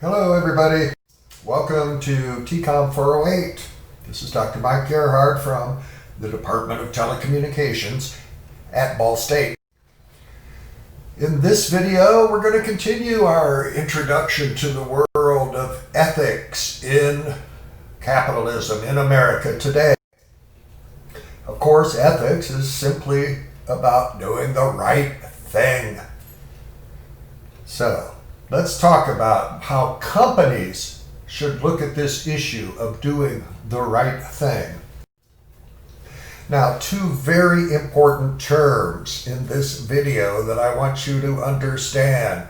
Hello everybody, welcome to TCOM 408. This is Dr. Mike Gerhard from the Department of Telecommunications at Ball State. In this video, we're going to continue our introduction to the world of ethics in capitalism in America today. Of course, ethics is simply about doing the right thing. So, let's talk about how companies should look at this issue of doing the right thing. Now, two very important terms in this video that I want you to understand: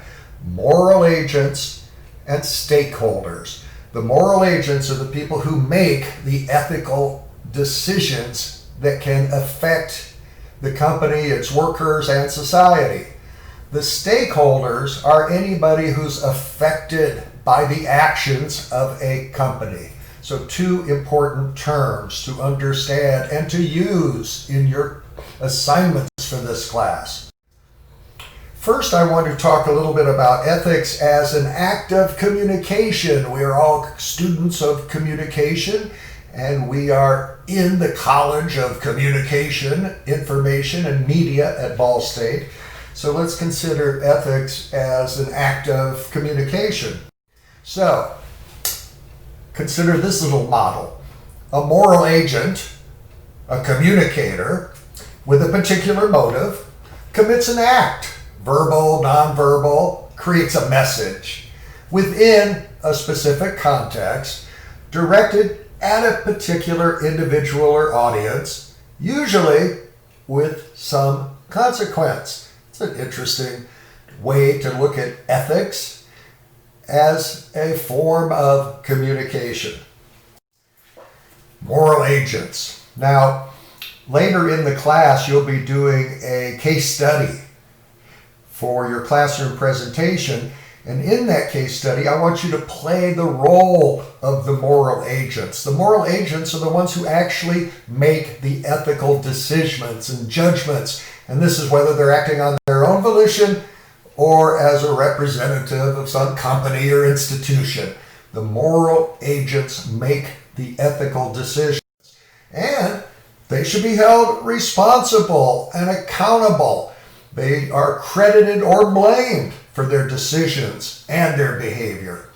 moral agents and stakeholders. The moral agents are the people who make the ethical decisions that can affect the company, its workers, and society. The stakeholders are anybody who's affected by the actions of a company. So two important terms to understand and to use in your assignments for this class. First, I want to talk a little bit about ethics as an act of communication. We are all students of communication, and we are in the College of Communication, Information, and Media at Ball State. So let's consider ethics as an act of communication. So, consider this little model. A moral agent, a communicator, with a particular motive, commits an act, verbal, nonverbal, creates a message within a specific context, directed at a particular individual or audience, usually with some consequence. It's an interesting way to look at ethics as a form of communication. Moral agents. Now, later in the class, you'll be doing a case study for your classroom presentation. And in that case study, I want you to play the role of the moral agents. The moral agents are the ones who actually make the ethical decisions and judgments. And this is whether they're acting on their own volition or as a representative of some company or institution. The moral agents make the ethical decisions. And they should be held responsible and accountable. They are credited or blamed for their decisions and their behavior.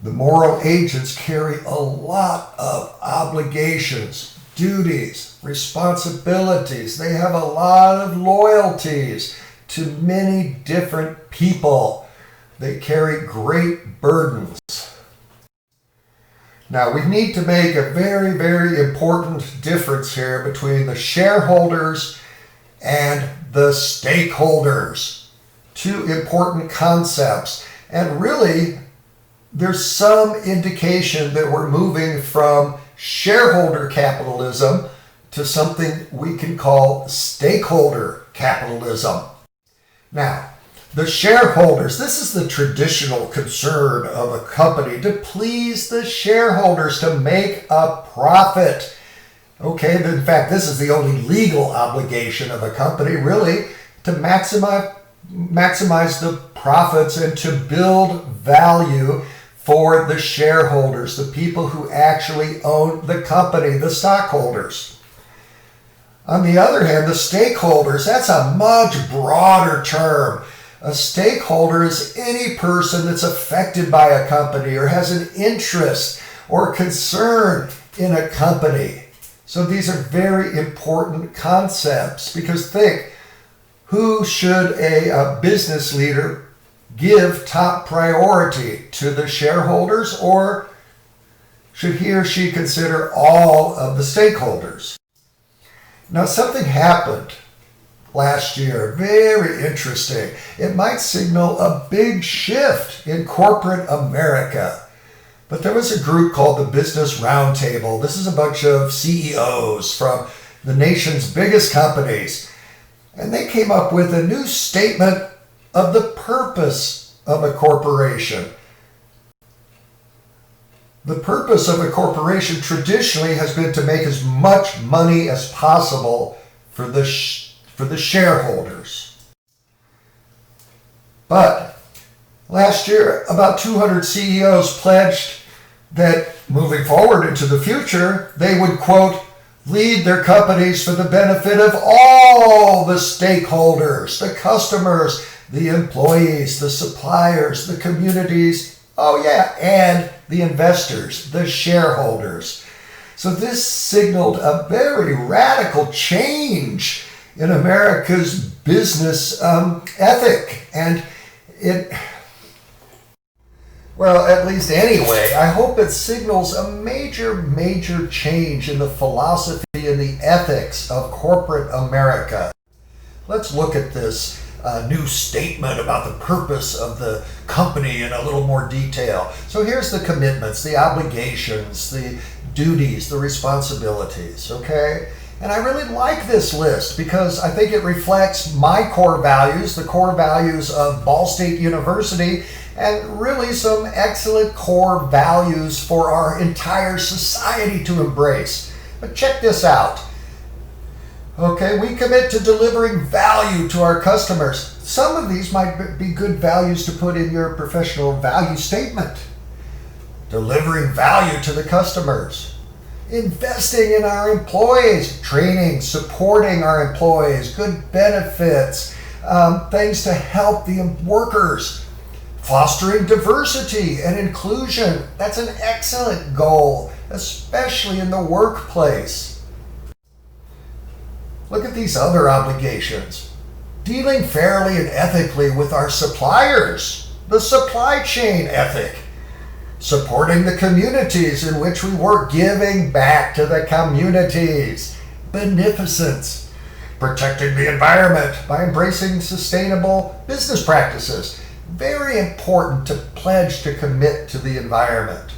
The moral agents carry a lot of obligations, duties, responsibilities. They have a lot of loyalties to many different people. They carry great burdens. Now, we need to make a very, very important difference here between the shareholders and the stakeholders. Two important concepts. And really, there's some indication that we're moving from shareholder capitalism to something we can call stakeholder capitalism. Now, the shareholders, this is the traditional concern of a company, to please the shareholders, to make a profit. Okay, in fact, this is the only legal obligation of a company, really, to maximize the profits and to build value for the shareholders, the people who actually own the company, the stockholders. On the other hand, the stakeholders, that's a much broader term. A stakeholder is any person that's affected by a company or has an interest or concern in a company. So these are very important concepts, because think, who should a business leader give top priority to? The shareholders, or should he or she consider all of the stakeholders? Now, something happened last year, very interesting. It might signal a big shift in corporate America. But there was a group called the Business Roundtable. This is a bunch of CEOs from the nation's biggest companies. And they came up with a new statement of the purpose of a corporation. The purpose of a corporation traditionally has been to make as much money as possible for the shareholders. But Last year, about 200 CEOs pledged that moving forward into the future, they would, quote, lead their companies for the benefit of all the stakeholders, the customers, the employees, the suppliers, the communities, oh yeah, and the investors, the shareholders. So this signaled a very radical change in America's business ethic. And well, at least anyway, I hope it signals a major change in the philosophy and the ethics of corporate America. Let's look at this new statement about the purpose of the company in a little more detail. So here's the commitments, the obligations, the duties, the responsibilities, okay? And I really like this list because I think it reflects my core values, the core values of Ball State University, and really some excellent core values for our entire society to embrace. But check this out. Okay, we commit to delivering value to our customers. Some of these might be good values to put in your professional value statement. Delivering value to the customers. Investing in our employees, training, supporting our employees, good benefits, things to help the workers. Fostering diversity and inclusion. That's an excellent goal, especially in the workplace. Look at these other obligations. Dealing fairly and ethically with our suppliers, the supply chain ethic. Supporting the communities in which we work, giving back to the communities. Beneficence. Protecting the environment by embracing sustainable business practices. Very important to pledge to commit to the environment.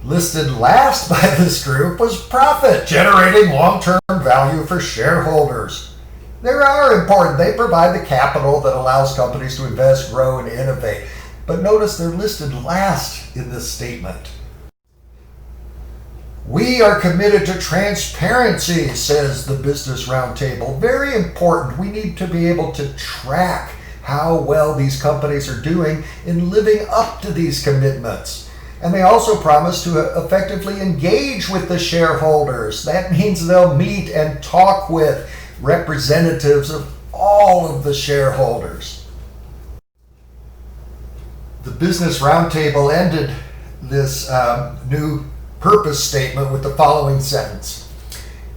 Listed last by this group was profit, generating long-term value for shareholders. They are important. They provide the capital that allows companies to invest, grow, and innovate. But notice they're listed last in this statement. We are committed to transparency, says the Business Roundtable. Very important. We need to be able to track how well these companies are doing in living up to these commitments. And they also promise to effectively engage with the shareholders. That means they'll meet and talk with representatives of all of the shareholders. The Business Roundtable ended this new purpose statement with the following sentence.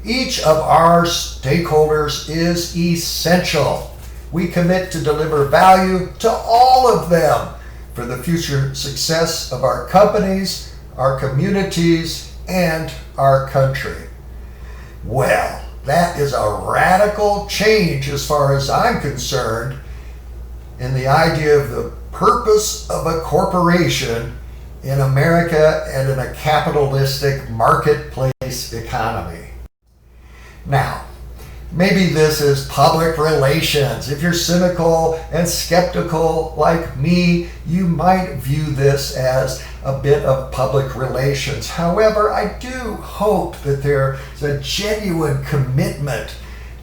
Each of our stakeholders is essential. We commit to deliver value to all of them for the future success of our companies, our communities, and our country. Well, that is a radical change as far as I'm concerned in the idea of the purpose of a corporation in America and in a capitalistic marketplace economy. Now, maybe this is public relations. If you're cynical and skeptical like me, you might view this as a bit of public relations. However, I do hope that there's a genuine commitment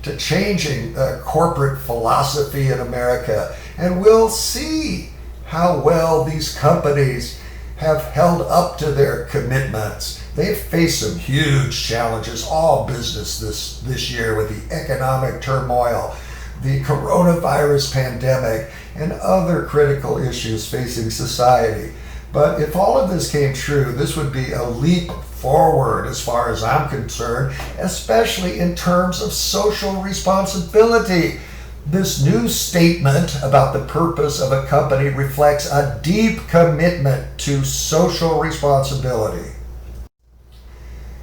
to changing corporate philosophy in America. And we'll see how well these companies have held up to their commitments. They've faced some huge challenges, all business this year, with the economic turmoil, the coronavirus pandemic, and other critical issues facing society. But if all of this came true, this would be a leap forward as far as I'm concerned, especially in terms of social responsibility. This new statement about the purpose of a company reflects a deep commitment to social responsibility.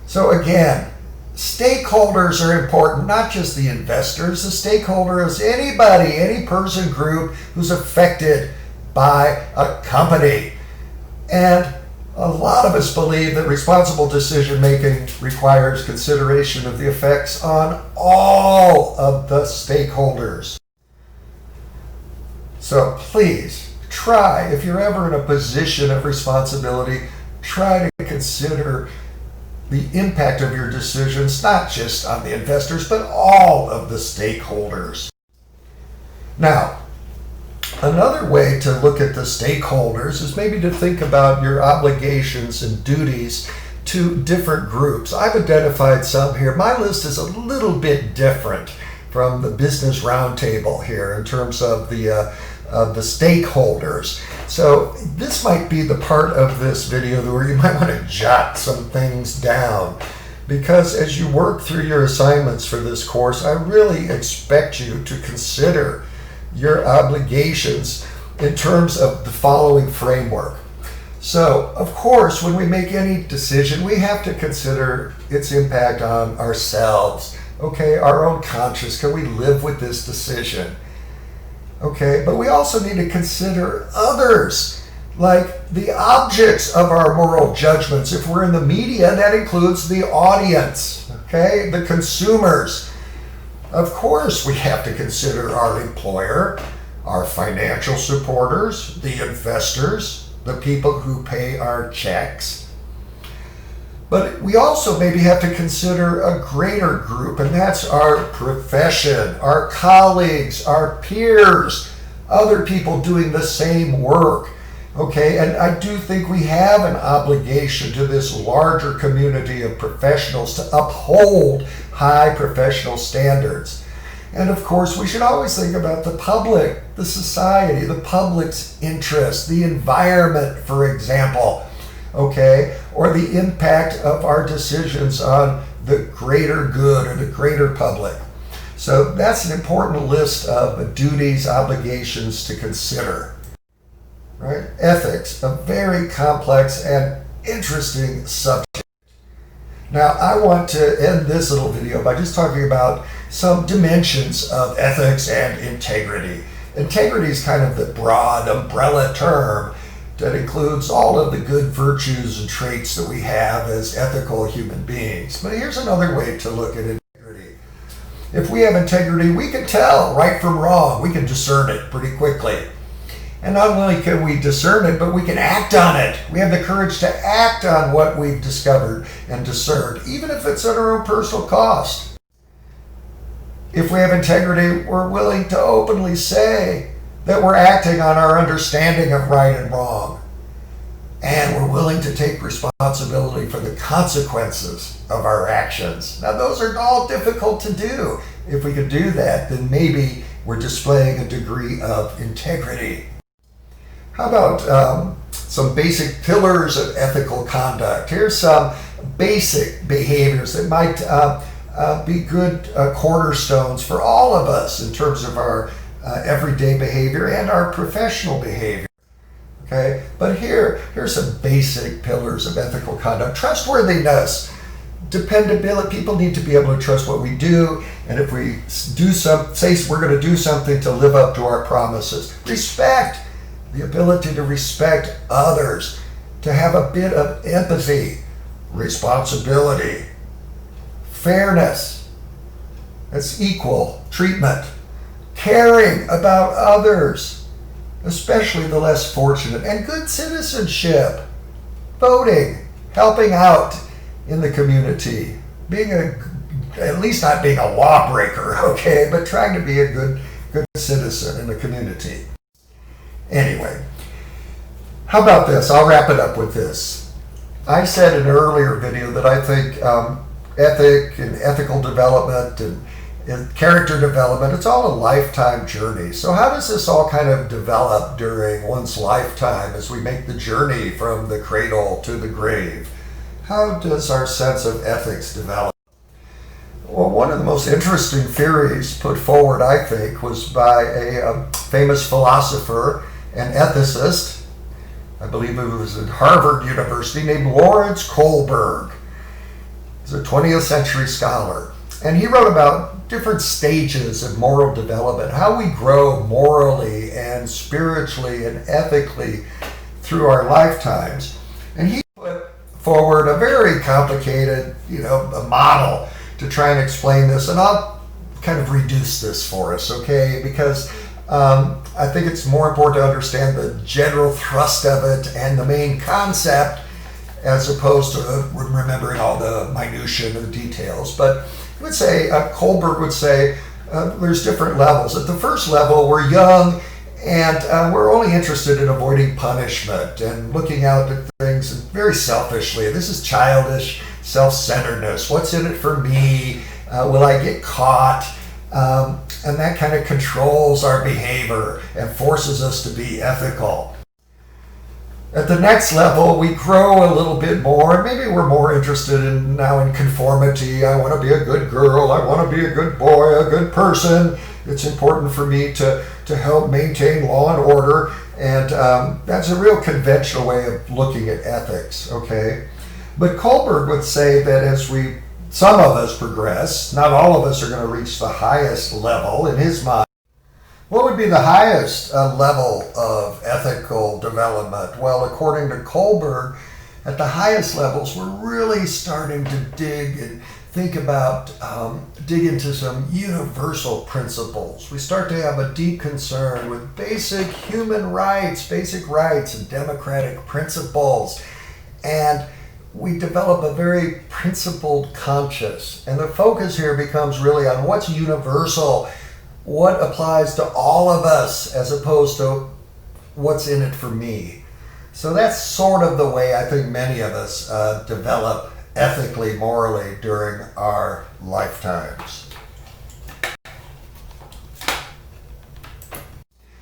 So again, stakeholders are important, not just the investors. The stakeholder is anybody, any person, group who's affected by a company. And a lot of us believe that responsible decision making requires consideration of the effects on all of the stakeholders. So please try, if you're ever in a position of responsibility, try to consider the impact of your decisions, not just on the investors, but all of the stakeholders. Now, Another way to look at the stakeholders is maybe to think about your obligations and duties to different groups. I've identified some here. My list is a little bit different from the Business Roundtable here in terms of the stakeholders. So this might be the part of this video where you might want to jot some things down, because as you work through your assignments for this course, I really expect you to consider your obligations in terms of the following framework. So, of course, when we make any decision, we have to consider its impact on ourselves. Okay, our own conscience. Can we live with this decision? Okay, but we also need to consider others, like the objects of our moral judgments. If we're in the media, that includes the audience, okay, the consumers. Of course, we have to consider our employer, our financial supporters, the investors, the people who pay our checks. But we also maybe have to consider a greater group, and that's our profession, our colleagues, our peers, other people doing the same work. Okay, and I do think we have an obligation to this larger community of professionals to uphold high professional standards. And of course, we should always think about the public, the society, the public's interest, the environment, for example, okay, or the impact of our decisions on the greater good or the greater public. So that's an important list of duties, obligations to consider. Right? Ethics, a very complex and interesting subject. Now, I want to end this little video by just talking about some dimensions of ethics and integrity. Integrity is kind of the broad umbrella term that includes all of the good virtues and traits that we have as ethical human beings. But here's another way to look at integrity. If we have integrity, we can tell right from wrong. We can discern it pretty quickly. And not only can we discern it, but we can act on it. We have the courage to act on what we've discovered and discerned, even if it's at our own personal cost. If we have integrity, we're willing to openly say that we're acting on our understanding of right and wrong. And we're willing to take responsibility for the consequences of our actions. Now, those are all difficult to do. If we could do that, then maybe we're displaying a degree of integrity. How about some basic pillars of ethical conduct? Here's some basic behaviors that might be good cornerstones for all of us in terms of our everyday behavior and our professional behavior. Okay, but here's some basic pillars of ethical conduct. Trustworthiness, dependability. People need to be able to trust what we do, and if we say we're going to do something, to live up to our promises. Respect, the ability to respect others, to have a bit of empathy. Responsibility, fairness, that's equal treatment. Caring about others, especially the less fortunate, and good citizenship, voting, helping out in the community, at least not being a lawbreaker, okay, but trying to be a good citizen in the community. Anyway, how about this? I'll wrap it up with this. I said in an earlier video that I think ethic and ethical development and character development, it's all a lifetime journey. So how does this all kind of develop during one's lifetime as we make the journey from the cradle to the grave? How does our sense of ethics develop? Well, one of the most interesting theories put forward, I think, was by a famous philosopher and ethicist, I believe it was at Harvard University, named Lawrence Kohlberg. He's a 20th century scholar. And he wrote about different stages of moral development, how we grow morally and spiritually and ethically through our lifetimes. And he put forward a very complicated, a model to try and explain this. And I'll kind of reduce this for us, okay? Because I think it's more important to understand the general thrust of it and the main concept as opposed to remembering all the minutiae and the details. But he would say, Kohlberg would say, there's different levels. At the first level, we're young And we're only interested in avoiding punishment and looking out at things very selfishly. This is childish self-centeredness. What's in it for me? Will I get caught? And that kind of controls our behavior and forces us to be ethical. At the next level, we grow a little bit more. Maybe we're more interested in conformity. I want to be a good girl. I want to be a good boy, a good person. It's important for me to help maintain law and order. And that's a real conventional way of looking at ethics, okay? But Kohlberg would say that as some of us progress, not all of us are going to reach the highest level in his mind. What would be the highest level of ethical development? Well, according to Kohlberg, at the highest levels, we're really starting to dig into some universal principles. We start to have a deep concern with basic human rights, and democratic principles. And we develop a very principled conscience. And the focus here becomes really on what's universal, what applies to all of us, as opposed to what's in it for me. So that's sort of the way I think many of us develop ethically, morally during our lifetimes.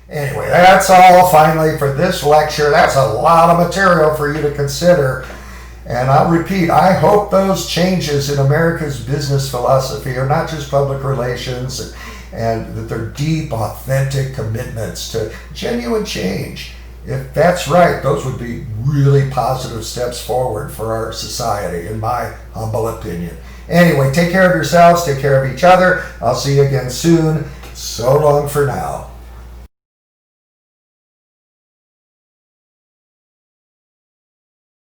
Anyway, that's all finally for this lecture. That's a lot of material for you to consider. And I'll repeat, I hope those changes in America's business philosophy are not just public relations and that they're deep, authentic commitments to genuine change. If that's right, those would be really positive steps forward for our society, in my humble opinion. Anyway, take care of yourselves, take care of each other. I'll see you again soon. So long for now.